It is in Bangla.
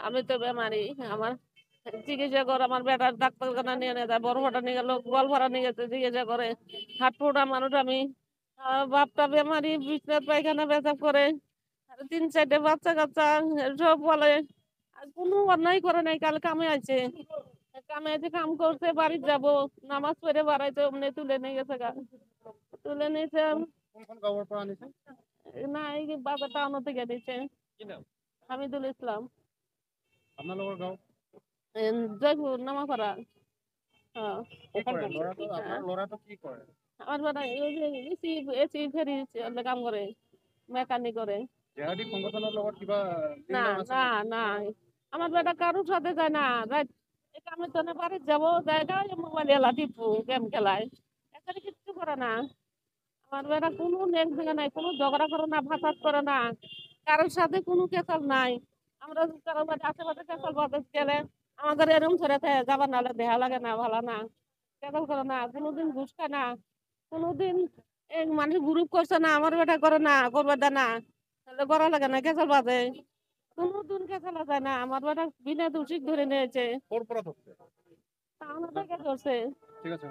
আমি তো বেমারি আমার চিকিৎসা করে আমার বেটার ডাক্তারখানা নিয়ে যায় বড় ভাড়া নিয়ে গেল গোয়াল ভাড়া নিয়ে গেছে চিকিৎসা করে হাট ফোটা মানুষ আমি বাপটা বেমারি বিছনাথ পায়খানা পেশাব করে 3-4টে বাচ্চা কাচ্চা সব বলে কোনো অন্যায় করে নাই কাল কামে আছে কামে আছে কাম করছে বাড়ি যাব নামাজ পড়ে বাড়াইতে অমনি তুলে নিয়ে গেছে তুলে নিয়েছে না এই বাজার টাউন থেকে দিচ্ছে হামিদুল ইসলাম জয়পুর নামাপাড়া আমার বেটা এসি ফেরি কাম করে মেকানিক করে না না না আমার বেটা কারোর সাথে যায় না কামের জন্য বাড়ি যাবো জায়গা মোবাইল এলা টিপু গেম খেলায় এখানে কিচ্ছু করে না আমার বেটা কোনো নেক ভেঙে নাই কোনো ঝগড়া করে না ফাঁসাদ করে না কারোর সাথে কোনো কেসাল নাই আমরা কারোর বাড়ি আশেপাশে কেসাল বাজে গেলে আমাদের এরম ছেড়ে যাবার নাহলে দেহা লাগে না ভালো না কেসাল করে না কোনোদিন ঘুষ খায় না কোনোদিন মানুষ গ্রুপ করছে না আমার বেটা করে না করবে না তাহলে করা লাগে না কেসাল বাজে কোনোদিন কেসালা যায় না আমার বেটা বিনা দোষী ধরে নিয়েছে টাউনে থেকে ধরছে ঠিক আছে